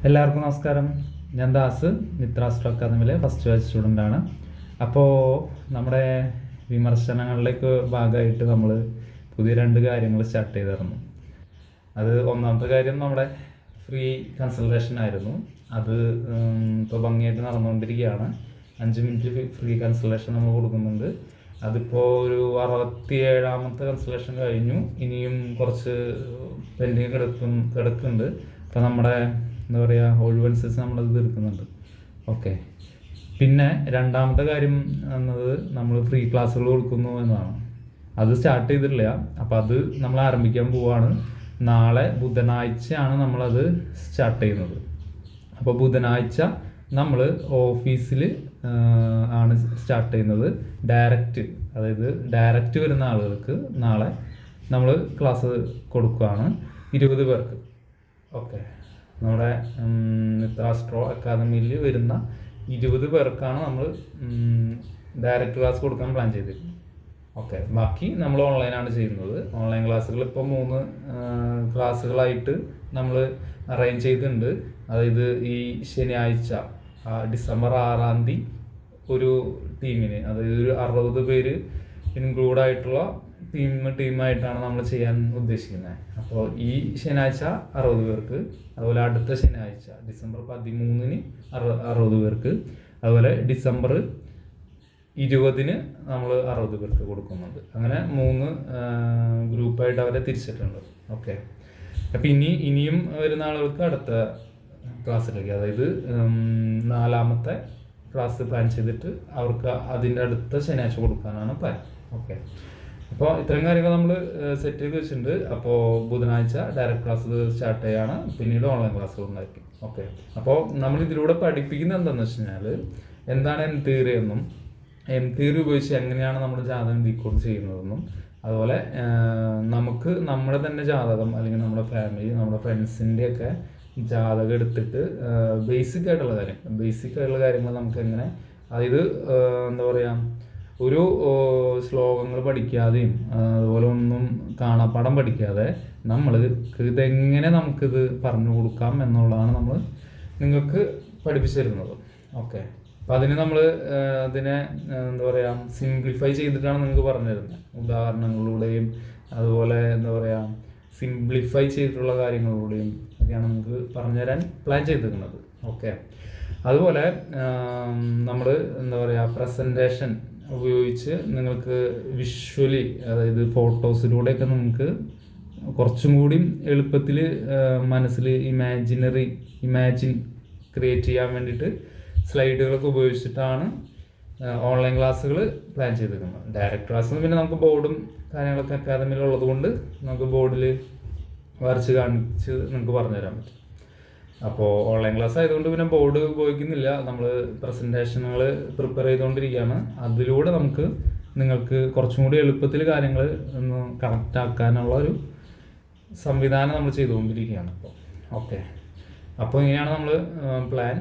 എല്ലാവർക്കും നമസ്കാരം. ഞാൻ ദാസ്, മിത്രാസ്ട്രോ അക്കാദമിയിലെ ഫസ്റ്റ് ബാച്ച് സ്റ്റുഡൻ്റാണ്. അപ്പോൾ നമ്മുടെ വിമർശനങ്ങളിലേക്ക് ഭാഗമായിട്ട് നമ്മൾ പുതിയ 2 കാര്യങ്ങൾ സ്റ്റാർട്ട് ചെയ്തിരുന്നു. അത് ഒന്നാമത്തെ കാര്യം നമ്മുടെ ഫ്രീ കൺസൾട്ടേഷൻ ആയിരുന്നു. അത് ഇപ്പോൾ ഭംഗിയായിട്ട് നടന്നുകൊണ്ടിരിക്കുകയാണ്. 5 മിനിറ്റ് ഫ്രീ കൺസൾട്ടേഷൻ നമ്മൾ കൊടുക്കുന്നുണ്ട്. അതിപ്പോൾ ഒരു 67ാമത്തെ കൺസൾട്ടേഷൻ കഴിഞ്ഞു. ഇനിയും കുറച്ച് പെൻഡിങ് കിടക്കുന്നുണ്ട്. അപ്പോൾ നമ്മുടെ എന്താ പറയുക, ഒഴിവനുസരിച്ച് നമ്മളത് തീർക്കുന്നുണ്ട്. ഓക്കെ. പിന്നെ രണ്ടാമത്തെ കാര്യം എന്നത് നമ്മൾ ഫ്രീ ക്ലാസ്സുകൾ കൊടുക്കുന്നു എന്നതാണ്. അത് സ്റ്റാർട്ട് ചെയ്തിട്ടില്ല. അപ്പോൾ അത് നമ്മൾ ആരംഭിക്കാൻ പോവുകയാണ്. നാളെ ബുധനാഴ്ചയാണ് നമ്മളത് സ്റ്റാർട്ട് ചെയ്യുന്നത്. അപ്പോൾ ബുധനാഴ്ച നമ്മൾ ഓഫീസിൽ ആണ് സ്റ്റാർട്ട് ചെയ്യുന്നത്. ഡയറക്റ്റ് വരുന്ന ആളുകൾക്ക് നാളെ നമ്മൾ ക്ലാസ് കൊടുക്കുകയാണ് 20 പേർക്ക്. ഓക്കെ. നമ്മുടെ മിത്രാസ്ട്രോ അക്കാദമിയിൽ വരുന്ന 20 പേർക്കാണ് നമ്മൾ ഡയറക്റ്റ് ക്ലാസ് കൊടുക്കാൻ പ്ലാൻ ചെയ്തിരിക്കുന്നത്. ഓക്കെ. ബാക്കി നമ്മൾ ഓൺലൈനാണ് ചെയ്യുന്നത്. ഓൺലൈൻ ക്ലാസ്സുകൾ ഇപ്പോൾ 3 ക്ലാസ്സുകളായിട്ട് നമ്മൾ അറേഞ്ച് ചെയ്തിട്ടുണ്ട്. അതായത് ഈ ശനിയാഴ്ച ഡിസംബർ 6-ാം തീയതി ഒരു ടീമിന്, അതായത് ഒരു 60 പേര് ഇൻക്ലൂഡ് ആയിട്ടുള്ള ടീമായിട്ടാണ് നമ്മൾ ചെയ്യാൻ ഉദ്ദേശിക്കുന്നത്. അപ്പോൾ ഈ ശനിയാഴ്ച 60 പേർക്ക്, അതുപോലെ അടുത്ത ശനിയാഴ്ച ഡിസംബർ 13-ന് 60 പേർക്ക്, അതുപോലെ ഡിസംബർ 20-ന് നമ്മൾ 60 പേർക്ക് കൊടുക്കുന്നുണ്ട്. അങ്ങനെ 3 ഗ്രൂപ്പായിട്ട് അവരെ തിരിച്ചിട്ടുണ്ട്. ഓക്കെ. അപ്പം ഇനിയും വരുന്ന ആളുകൾക്ക് അടുത്ത ക്ലാസ്സിലേക്ക്, അതായത് 4ാമത്തെ ക്ലാസ് പ്ലാൻ ചെയ്തിട്ട് അവർക്ക് അതിൻ്റെ അടുത്ത ശനിയാഴ്ച കൊടുക്കാനാണ് പ്ലാൻ. ഓക്കെ. അപ്പോൾ ഇത്രയും കാര്യങ്ങൾ നമ്മൾ സെറ്റ് ചെയ്ത് വെച്ചിട്ടുണ്ട്. അപ്പോൾ ബുധനാഴ്ച ഡയറക്റ്റ് ക്ലാസ് സ്റ്റാർട്ട് ചെയ്യാണ്. പിന്നീട് ഓൺലൈൻ ക്ലാസ്സുകൾ ഉണ്ടായിരിക്കും. ഓക്കെ. അപ്പോൾ നമ്മൾ ഇതിലൂടെ പഠിപ്പിക്കുന്നത് എന്താണെന്ന് വെച്ച് കഴിഞ്ഞാൽ, എന്താണ് എം തിയറി എന്നും എം തിയറി ഉപയോഗിച്ച് എങ്ങനെയാണ് നമ്മൾ ജാതകം ഡീകോഡ് ചെയ്യുന്നതെന്നും, അതുപോലെ നമുക്ക് നമ്മുടെ തന്നെ ജാതകം അല്ലെങ്കിൽ നമ്മുടെ ഫാമിലി, നമ്മുടെ ഫ്രണ്ട്സിൻ്റെയൊക്കെ ജാതകം എടുത്തിട്ട് ബേസിക് ആയിട്ടുള്ള കാര്യങ്ങൾ നമുക്ക് എങ്ങനെ, അതായത് എന്താ പറയുക, ഒരു ശ്ലോകങ്ങൾ പഠിക്കാതെയും അതുപോലെ ഒന്നും കാണാപ്പാഠം പഠിക്കാതെ ഇതെങ്ങനെ നമുക്കിത് പറഞ്ഞു കൊടുക്കാം എന്നുള്ളതാണ് നമ്മൾ നിങ്ങൾക്ക് പഠിപ്പിച്ചു തരുന്നത്. ഓക്കെ. അപ്പം അതിന് നമ്മൾ അതിനെ എന്താ പറയുക, സിംപ്ലിഫൈ ചെയ്തിട്ടാണ് നിങ്ങൾക്ക് പറഞ്ഞു തരുന്നത്. ഉദാഹരണങ്ങളിലൂടെയും അതുപോലെ എന്താ പറയുക, സിംപ്ലിഫൈ ചെയ്തിട്ടുള്ള കാര്യങ്ങളിലൂടെയും ഒക്കെയാണ് നമുക്ക് പറഞ്ഞു തരാൻ പ്ലാൻ ചെയ്തിരിക്കുന്നത്. ഓക്കെ. അതുപോലെ നമ്മൾ എന്താ പറയുക, പ്രസൻറ്റേഷൻ ഉപയോഗിച്ച് നിങ്ങൾക്ക് വിഷ്വലി, അതായത് ഫോട്ടോസിലൂടെയൊക്കെ നമുക്ക് കുറച്ചും കൂടി എളുപ്പത്തിൽ മനസ്സിൽ ഇമാജിൻ ക്രിയേറ്റ് ചെയ്യാൻ വേണ്ടിയിട്ട് സ്ലൈഡുകളൊക്കെ ഉപയോഗിച്ചിട്ടാണ് ഓൺലൈൻ ക്ലാസ്സുകൾ പ്ലാൻ ചെയ്തിരിക്കുന്നത്. ഡയറക്റ്റ് ക്ലാസ്സിന് പിന്നെ നമുക്ക് ബോർഡും കാര്യങ്ങളൊക്കെ അക്കാദമിയിൽ ഉള്ളത് കൊണ്ട് നമുക്ക് ബോർഡിൽ വരച്ച് കാണിച്ച് നിങ്ങൾക്ക് പറഞ്ഞു തരാൻ പറ്റും. അപ്പോൾ ഓൺലൈൻ ക്ലാസ് ആയതുകൊണ്ട് പിന്നെ ബോർഡ് ഉപയോഗിക്കുന്നില്ല. നമ്മൾ പ്രസൻറ്റേഷനുകൾ പ്രിപ്പയർ ചെയ്തുകൊണ്ടിരിക്കുകയാണ്. അതിലൂടെ നിങ്ങൾക്ക് കുറച്ചും കൂടി എളുപ്പത്തിൽ കാര്യങ്ങൾ ഒന്ന് കണക്റ്റ് ആക്കാനുള്ള ഒരു സംവിധാനം നമ്മൾ ചെയ്തുകൊണ്ടിരിക്കുകയാണ് ഇപ്പോൾ. ഓക്കെ. അപ്പോൾ ഇങ്ങനെയാണ് നമ്മൾ പ്ലാൻ.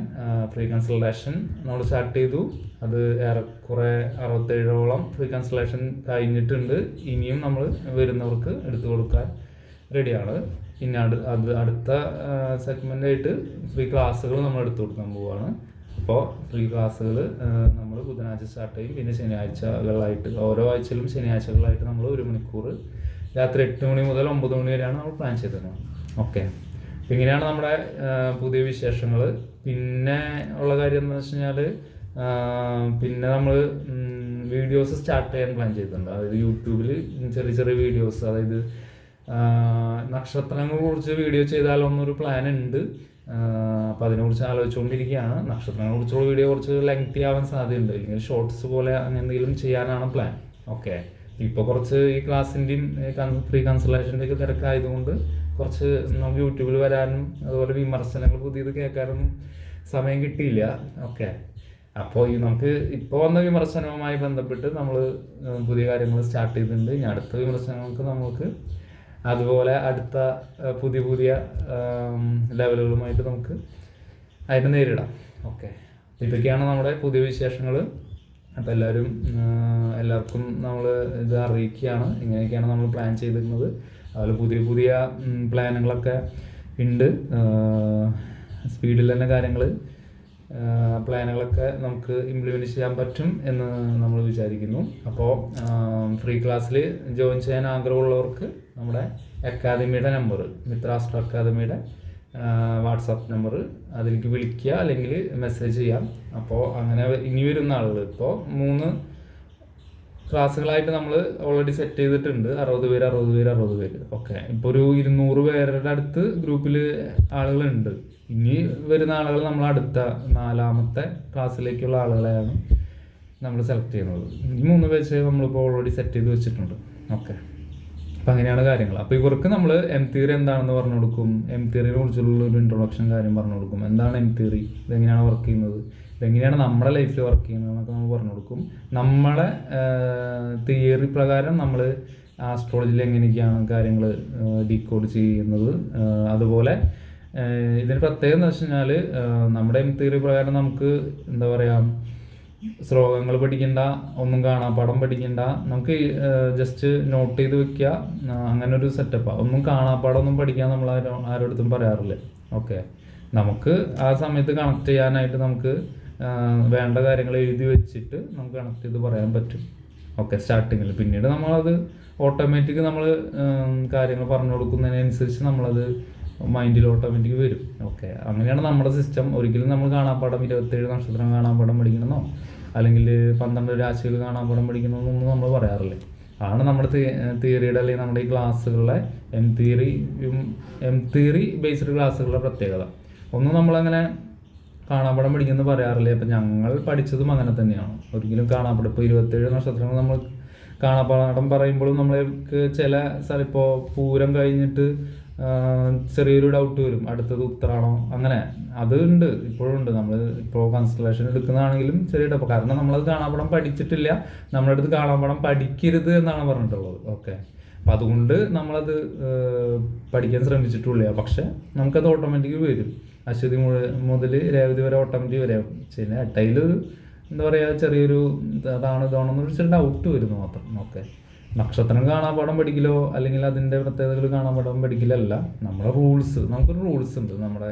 ഫ്രീ കൺസൾട്ടേഷൻ നമ്മൾ സ്റ്റാർട്ട് ചെയ്തു. അത് ഏറെക്കുറെ 67ഓളം ഫ്രീ കൺസൾട്ടേഷൻ കഴിഞ്ഞിട്ടുണ്ട്. ഇനിയും നമ്മൾ വരുന്നവർക്ക് എടുത്തു കൊടുക്കാൻ റെഡിയാണ്. പിന്നെ അടുത്ത സെഗ്മെൻ്റായിട്ട് ഫ്രീ ക്ലാസ്സുകൾ നമ്മൾ എടുത്തു കൊടുക്കാൻ പോവുകയാണ്. അപ്പോൾ ഫ്രീ ക്ലാസ്സുകൾ നമ്മൾ ബുധനാഴ്ച സ്റ്റാർട്ട് ചെയ്യും. പിന്നെ ശനിയാഴ്ചകളായിട്ട്, ഓരോ ആഴ്ചയിലും ശനിയാഴ്ചകളായിട്ട് നമ്മൾ 1 മണിക്കൂർ രാത്രി 8 മണി മുതൽ 9 മണി വരെയാണ് നമ്മൾ പ്ലാൻ ചെയ്തിരുന്നത്. ഓക്കെ. അപ്പം ഇങ്ങനെയാണ് നമ്മുടെ പുതിയ വിശേഷങ്ങൾ. പിന്നെ ഉള്ള കാര്യം എന്താണെന്ന് വെച്ച് കഴിഞ്ഞാൽ, പിന്നെ നമ്മൾ വീഡിയോസ് സ്റ്റാർട്ട് ചെയ്യാൻ പ്ലാൻ ചെയ്തിട്ടുണ്ട്. അതായത് യൂട്യൂബിൽ ചെറിയ വീഡിയോസ്, അതായത് നക്ഷത്രങ്ങളെ കുറിച്ച് വീഡിയോ ചെയ്താലൊന്നൊരു പ്ലാൻ ഉണ്ട്. അപ്പോൾ അതിനെക്കുറിച്ച് ആലോചിച്ചുകൊണ്ടിരിക്കുകയാണ്. നക്ഷത്രങ്ങളെ കുറിച്ചുള്ള വീഡിയോ കുറച്ച് ലെങ്തി ആവാൻ സാധ്യതയുണ്ട്. അല്ലെങ്കിൽ ഷോർട്സ് പോലെ അങ്ങനെ എന്തെങ്കിലും ചെയ്യാനാണ് പ്ലാൻ. ഓക്കെ. ഇപ്പോൾ കുറച്ച് ഈ ക്ലാസ്സിൻ്റെയും ഫ്രീ കൺസൾട്ടേഷൻ്റെയൊക്കെ തിരക്കായതുകൊണ്ട് കുറച്ച് നമുക്ക് യൂട്യൂബിൽ വരാനും അതുപോലെ വിമർശനങ്ങൾ പുതിയത് കേൾക്കാനൊന്നും സമയം കിട്ടിയില്ല. ഓക്കെ. അപ്പോൾ നമുക്ക് ഇപ്പോൾ വന്ന വിമർശനവുമായി ബന്ധപ്പെട്ട് നമ്മൾ പുതിയ കാര്യങ്ങൾ സ്റ്റാർട്ട് ചെയ്തിട്ടുണ്ട്. ഇനി അടുത്ത വിമർശനങ്ങൾക്ക് നമുക്ക് അതുപോലെ അടുത്ത പുതിയ ലെവലുകളുമായിട്ട് നമുക്ക് അതിനെ നേരിടാം. ഓക്കെ. ഇതൊക്കെയാണ് നമ്മുടെ പുതിയ വിശേഷങ്ങൾ. അപ്പോൾ എല്ലാവർക്കും നമ്മൾ ഇത് അറിയിക്കുകയാണ്. ഇങ്ങനെയൊക്കെയാണ് നമ്മൾ പ്ലാൻ ചെയ്തിരുന്നത്. അതുപോലെ പുതിയ പ്ലാനുകളൊക്കെ ഉണ്ട്. സ്പീഡിൽ തന്നെ കാര്യങ്ങൾ പ്ലാനുകളൊക്കെ നമുക്ക് ഇംപ്ലിമെൻറ്റ് ചെയ്യാൻ പറ്റും എന്ന് നമ്മൾ വിചാരിക്കുന്നു. അപ്പോൾ ഫ്രീ ക്ലാസ്സിൽ ജോയിൻ ചെയ്യാൻ ആഗ്രഹമുള്ളവർക്ക് നമ്മുടെ അക്കാദമിയുടെ നമ്പർ, മിത്രാസ്ട്രോ അക്കാദമിയുടെ വാട്സാപ്പ് നമ്പർ, അതിലേക്ക് വിളിക്കുക അല്ലെങ്കിൽ മെസ്സേജ് ചെയ്യാം. അപ്പോൾ അങ്ങനെ ഇനി വരുന്ന ആളുകൾ ഇപ്പോൾ 3 ക്ലാസ്സുകളായിട്ട് നമ്മൾ ഓൾറെഡി സെറ്റ് ചെയ്തിട്ടുണ്ട്. 60 പേര്. ഓക്കെ, ഇപ്പോൾ ഒരു 200 പേരുടെ അടുത്ത് ഗ്രൂപ്പിൽ ആളുകളുണ്ട്. ഇനി വരുന്ന ആളുകൾ നമ്മൾ അടുത്ത 4ാമത്തെ ക്ലാസ്സിലേക്കുള്ള ആളുകളെയാണ് നമ്മൾ സെലക്ട് ചെയ്യുന്നത്. ഈ 3 ബാച്ച് നമ്മളിപ്പോൾ ഓൾറെഡി സെറ്റ് ചെയ്ത് വെച്ചിട്ടുണ്ട്. ഓക്കെ, അപ്പം അങ്ങനെയാണ് കാര്യങ്ങൾ. അപ്പോൾ ഇവർക്ക് നമ്മൾ എം തിയറി എന്താണെന്ന് പറഞ്ഞു കൊടുക്കും, എം തിയറിയെ കുറിച്ചുള്ള ഒരു ഇൻട്രൊഡക്ഷൻ കാര്യം പറഞ്ഞു കൊടുക്കും. എന്താണ് എം തിയറി, ഇതെങ്ങനെയാണ് വർക്ക് ചെയ്യുന്നത്, ഇതെങ്ങനെയാണ് നമ്മുടെ ലൈഫിൽ വർക്ക് ചെയ്യുന്നത് എന്നൊക്കെ നമ്മൾ പറഞ്ഞു കൊടുക്കും. നമ്മളെ തിയറി പ്രകാരം നമ്മൾ ആസ്ട്രോളജിയിൽ എങ്ങനെയൊക്കെയാണ് കാര്യങ്ങൾ ഡീകോഡ് ചെയ്യുന്നത്. അതുപോലെ ഇതിന് പ്രത്യേകത എന്ന് വെച്ച് കഴിഞ്ഞാൽ നമ്മുടെ എം തിയറി പ്രകാരം നമുക്ക് എന്താ പറയുക, ശ്ലോകങ്ങൾ പഠിക്കണ്ട, ഒന്നും കാണാപ്പാഠം പഠിക്കണ്ട, നമുക്ക് ജസ്റ്റ് നോട്ട് ചെയ്ത് വെക്കുക, അങ്ങനെ ഒരു സെറ്റപ്പാണ്. ഒന്നും കാണാപ്പാഠം ഒന്നും പഠിക്കാൻ നമ്മൾ ആരോടത്തും പറയാറില്ല. ഓക്കെ, നമുക്ക് ആ സമയത്ത് കണക്ട് ചെയ്യാനായിട്ട് നമുക്ക് വേണ്ട കാര്യങ്ങൾ എഴുതി വെച്ചിട്ട് നമുക്ക് കണക്ട് ചെയ്ത് പറയാൻ പറ്റും. ഓക്കെ, സ്റ്റാർട്ടിങ്ങിൽ. പിന്നീട് നമ്മളത് ഓട്ടോമാറ്റിക് നമ്മൾ കാര്യങ്ങൾ പറഞ്ഞു കൊടുക്കുന്നതിനനുസരിച്ച് നമ്മളത് മൈൻഡിൽ ഓട്ടോമാറ്റിക് വരും. ഓക്കെ, അങ്ങനെയാണ് നമ്മുടെ സിസ്റ്റം. ഒരിക്കലും നമ്മൾ കാണാപ്പാഠം 27 നക്ഷത്രം കാണാപ്പാഠം പഠിക്കണമെന്നോ അല്ലെങ്കിൽ 12 രാശികൾ കാണാപ്പാഠം പഠിക്കണമെന്നൊന്നും നമ്മൾ പറയാറില്ല. ആണ് നമ്മുടെ തിയറിയുടെ അല്ലെങ്കിൽ നമ്മുടെ ഈ ക്ലാസ്സുകളിലെ എം തിയറി ബേസ്ഡ് ക്ലാസ്സുകളുടെ പ്രത്യേകത. ഒന്നും നമ്മളങ്ങനെ കാണാപ്പാഠം പഠിക്കുന്നത് പറയാറില്ല. അപ്പം ഞങ്ങൾ പഠിച്ചതും അങ്ങനെ തന്നെയാണ്. ഒരിക്കലും കാണാപ്പാഠം ഇപ്പോൾ 27 നക്ഷത്രങ്ങൾ നമ്മൾ കാണാപ്പാഠം പറയുമ്പോഴും നമ്മൾക്ക് ചില സ്ഥലം ഇപ്പോൾ പൂരം കഴിഞ്ഞിട്ട് ചെറിയൊരു ഡൗട്ട് വരും, അടുത്തത് ഉത്തരാണോ, അങ്ങനെ അതുണ്ട്, ഇപ്പോഴും ഉണ്ട്. നമ്മൾ ഇപ്പോൾ കൺസ്റ്റലേഷൻ എടുക്കുന്നതാണെങ്കിലും ചെറിയ ഡൗട്ട്, കാരണം നമ്മളത് കാണാപ്പാഠം പഠിച്ചിട്ടില്ല. നമ്മുടെ അടുത്ത് കാണാപ്പാഠം പഠിക്കരുത് എന്നാണ് പറഞ്ഞിട്ടുള്ളത്. ഓക്കെ, അപ്പം അതുകൊണ്ട് നമ്മളത് പഠിക്കാൻ ശ്രമിച്ചിട്ടില്ല. പക്ഷെ നമുക്കത് ഓട്ടോമാറ്റിക് വരും. അശ്വതി മുതൽ രേവതി വരെ ഓട്ടോമാറ്റിക് വരും. പിന്നെ ഇടയിൽ എന്താ പറയുക, ചെറിയൊരു ഇതാണെന്ന് വെച്ചാൽ ഡൗട്ട് വരുന്നു മാത്രം. ഓക്കെ, നക്ഷത്രം കാണാപ്പാഠം പഠിക്കലോ അല്ലെങ്കിൽ അതിൻ്റെ പ്രത്യേകതകൾ കാണാപ്പാഠം പഠിക്കലല്ല, നമ്മുടെ റൂൾസ്, നമുക്കൊരു റൂൾസ് ഉണ്ട്. നമ്മുടെ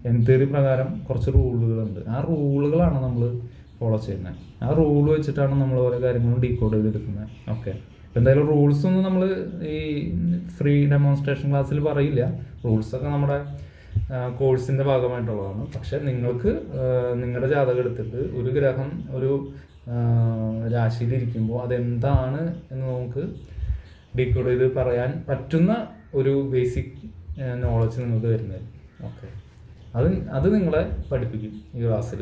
എം തിയറി പ്രകാരം കുറച്ച് റൂളുകളുണ്ട്. ആ റൂളുകളാണ് നമ്മൾ ഫോളോ ചെയ്യുന്നത്. ആ റൂൾ വെച്ചിട്ടാണ് നമ്മൾ ഓരോ കാര്യങ്ങളും ഡീകോഡ് ചെയ്തെടുക്കുന്നത്. ഓക്കെ, എന്തായാലും റൂൾസ് ഒന്നും നമ്മൾ ഈ ഫ്രീ ഡെമോൺസ്ട്രേഷൻ ക്ലാസ്സിൽ പറയില്ല. റൂൾസൊക്കെ നമ്മുടെ കോഴ്സിൻ്റെ ഭാഗമായിട്ടുള്ളതാണ്. പക്ഷെ നിങ്ങൾക്ക് നിങ്ങളുടെ ജാതകം എടുത്തിട്ട് ഒരു ഗ്രഹം ഒരു രാശിയിലിരിക്കുമ്പോൾ അതെന്താണ് എന്ന് നമുക്ക് ഡീകോഡ് ചെയ്ത് പറയാൻ പറ്റുന്ന ഒരു ബേസിക് നോളജ് നിങ്ങൾക്ക് വരുന്നത്. ഓക്കെ, അത് നിങ്ങളെ പഠിപ്പിക്കും ഈ ക്ലാസ്സിൽ.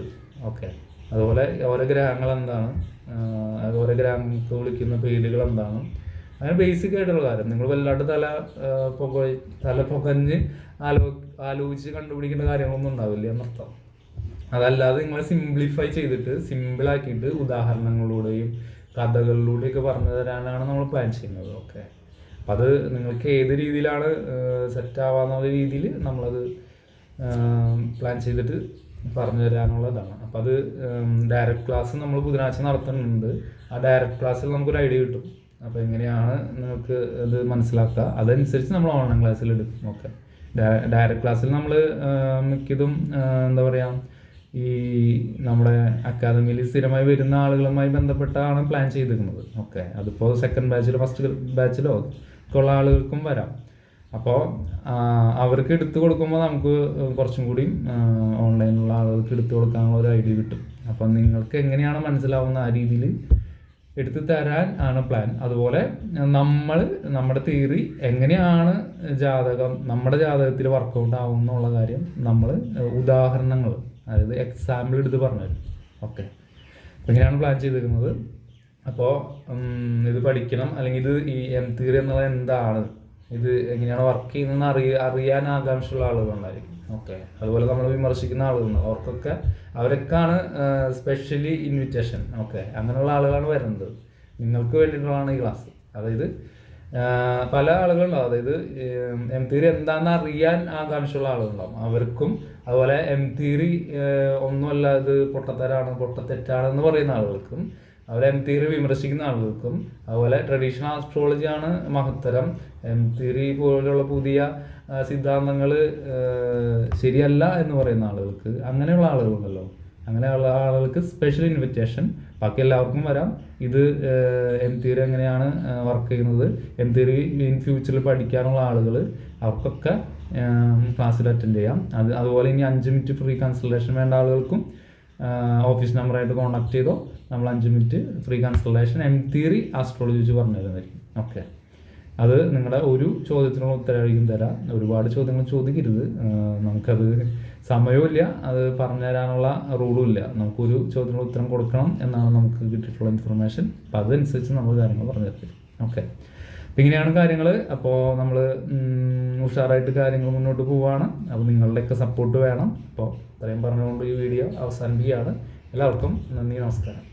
ഓക്കെ, അതുപോലെ ഓരോ ഗ്രഹങ്ങൾ എന്താണ്, ഓരോ ഗ്രഹങ്ങൾക്ക് വിളിക്കുന്ന പേരുകൾ എന്താണ്, അങ്ങനെ ബേസിക് ആയിട്ടുള്ള കാര്യം. നിങ്ങൾ വല്ലാണ്ട് തല പുകഞ്ഞ് ആലോചിച്ച് കണ്ടുപിടിക്കേണ്ട കാര്യങ്ങളൊന്നും ഉണ്ടാവില്ല എന്നർത്ഥം. അതല്ലാതെ നിങ്ങൾ സിംപ്ലിഫൈ ചെയ്തിട്ട് സിമ്പിളാക്കിയിട്ട് ഉദാഹരണങ്ങളിലൂടെയും കഥകളിലൂടെയൊക്കെ പറഞ്ഞു തരാനാണ് നമ്മൾ പ്ലാൻ ചെയ്യുന്നത്. ഓക്കെ, അപ്പം അത് നിങ്ങൾക്ക് ഏത് രീതിയിലാണ് സെറ്റ് ആവാവുന്ന രീതിയിൽ നമ്മളത് പ്ലാൻ ചെയ്തിട്ട് പറഞ്ഞു തരാനുള്ളതാണ്. അപ്പം അത് ഡയറക്റ്റ് ക്ലാസ് നമ്മൾ ബുധനാഴ്ച നടത്തുന്നുണ്ട്. ആ ഡയറക്റ്റ് ക്ലാസ്സിൽ നമുക്കൊരു ഐഡിയ കിട്ടും. അപ്പോൾ എങ്ങനെയാണ് നിങ്ങൾക്ക് അത് മനസ്സിലാക്കുക, അതനുസരിച്ച് നമ്മൾ ഓൺലൈൻ ക്ലാസ്സിൽ എടുക്കും. ഓക്കെ, ഡയറക്റ്റ് ക്ലാസ്സിൽ നമ്മൾ മിക്കതും എന്താ പറയുക, ഈ നമ്മുടെ അക്കാദമിയിൽ സ്ഥിരമായി വരുന്ന ആളുകളുമായി ബന്ധപ്പെട്ടാണ് പ്ലാൻ ചെയ്തിരിക്കുന്നത്. ഓക്കെ, അതിപ്പോൾ സെക്കൻഡ് ബാച്ചിലോ ഫസ്റ്റ് ബാച്ചിലോ ഒക്കെ ഉള്ള ആളുകൾക്കും വരാം. അപ്പോൾ അവർക്ക് എടുത്തു കൊടുക്കുമ്പോൾ നമുക്ക് കുറച്ചും കൂടി ഓൺലൈനിലുള്ള ആളുകൾക്ക് എടുത്തു കൊടുക്കാനുള്ള ഒരു ഐഡിയ കിട്ടും. അപ്പം നിങ്ങൾക്ക് എങ്ങനെയാണ് മനസ്സിലാവുന്ന ആ രീതിയിൽ എടുത്തു തരാൻ ആണ് പ്ലാൻ. അതുപോലെ നമ്മുടെ തിയറി എങ്ങനെയാണ് നമ്മുടെ ജാതകത്തിൽ വർക്കൗട്ട് ആവും എന്നുള്ള കാര്യം നമ്മൾ ഉദാഹരണങ്ങൾ, അതായത് എക്സാമ്പിൾ എടുത്ത് പറഞ്ഞുതരും. ഓക്കെ, അപ്പോൾ ഇങ്ങനെയാണ് പ്ലാൻ ചെയ്തിരിക്കുന്നത്. അപ്പോൾ ഇത് പഠിക്കണം, അല്ലെങ്കിൽ ഇത് ഈ എം തിയറി എന്നുള്ളത് എന്താണ്, ഇത് എങ്ങനെയാണ് വർക്ക് ചെയ്യുന്നതെന്ന് അറിയാൻ ആകാംക്ഷയുള്ള ആളുകളുണ്ടായിരിക്കും. ഓക്കെ, അതുപോലെ നമ്മൾ വിമർശിക്കുന്ന ആളുകളുണ്ട്, അവരൊക്കെയാണ് സ്പെഷ്യലി ഇൻവിറ്റേഷൻ. ഓക്കെ, അങ്ങനെയുള്ള ആളുകളാണ് വരുന്നത്. നിങ്ങൾക്ക് വേണ്ടിയിട്ടുള്ളതാണ് ഈ ക്ലാസ്. അതായത് പല ആളുകളുണ്ടാവും, അതായത് എം തിയറി എന്താണെന്ന് അറിയാൻ ആകാംക്ഷയുള്ള ആളുകളുണ്ടാവും, അവർക്കും. അതുപോലെ എം തിയറി ഒന്നുമല്ല, ഇത് പൊട്ടത്തെറ്റാണെന്ന് പറയുന്ന ആളുകൾക്കും, അതുപോലെ എം തിയറി വിമർശിക്കുന്ന ആളുകൾക്കും, അതുപോലെ ട്രഡീഷണൽ ആസ്ട്രോളജിയാണ് മഹത്തരം, എം തിയറി പോലുള്ള പുതിയ സിദ്ധാന്തങ്ങൾ ശരിയല്ല എന്ന് പറയുന്ന ആളുകൾക്ക്, അങ്ങനെയുള്ള ആളുകളുണ്ടല്ലോ, അങ്ങനെയുള്ള ആളുകൾക്ക് സ്പെഷ്യൽ ഇൻവിറ്റേഷൻ. ബാക്കി എല്ലാവർക്കും വരാം. ഇത് എം തിയറി എങ്ങനെയാണ് വർക്ക് ചെയ്യുന്നത്, എം തിയറി ഇൻ ഫ്യൂച്ചറിൽ പഠിക്കാനുള്ള ആളുകൾ അവർക്കൊക്കെ ക്ലാസ്സിൽ അറ്റൻഡ് ചെയ്യാം. അതുപോലെ ഇനി 5 മിനിറ്റ് ഫ്രീ കൺസൾട്ടേഷൻ വേണ്ട ആളുകൾക്കും ഓഫീസ് നമ്പറായിട്ട് കോൺടാക്ട് ചെയ്തോ. നമ്മൾ 5 minute free consultation M theory astrology വെച്ച് പറഞ്ഞു തരുന്നതായിരിക്കും. ഓക്കെ, അത് നിങ്ങളുടെ ഒരു ചോദ്യത്തിനുള്ള ഉത്തരവായിരിക്കും തരാം. ഒരുപാട് ചോദ്യങ്ങൾ ചോദിക്കരുത്, നമുക്കത് സമയവുമില്ല, അത് പറഞ്ഞു തരാനുള്ള റൂളും ഇല്ല. നമുക്കൊരു ചോദ്യത്തിനുള്ള ഉത്തരം കൊടുക്കണം എന്നാണ് നമുക്ക് കിട്ടിയിട്ടുള്ള ഇൻഫർമേഷൻ. അപ്പോൾ അതനുസരിച്ച് നമ്മൾ കാര്യങ്ങൾ പറഞ്ഞു തരും. ഓക്കെ, അപ്പം ഇങ്ങനെയാണ് കാര്യങ്ങൾ. അപ്പോൾ നമ്മൾ ഉഷാറായിട്ട് കാര്യങ്ങൾ മുന്നോട്ട് പോവുകയാണ്. അപ്പോൾ നിങ്ങളുടെയൊക്കെ സപ്പോർട്ട് വേണം. അപ്പോൾ ഇത്രയും പറഞ്ഞുകൊണ്ട് ഈ വീഡിയോ അവസാനിപ്പിക്കുകയാണ്. എല്ലാവർക്കും നന്ദി, നമസ്കാരം.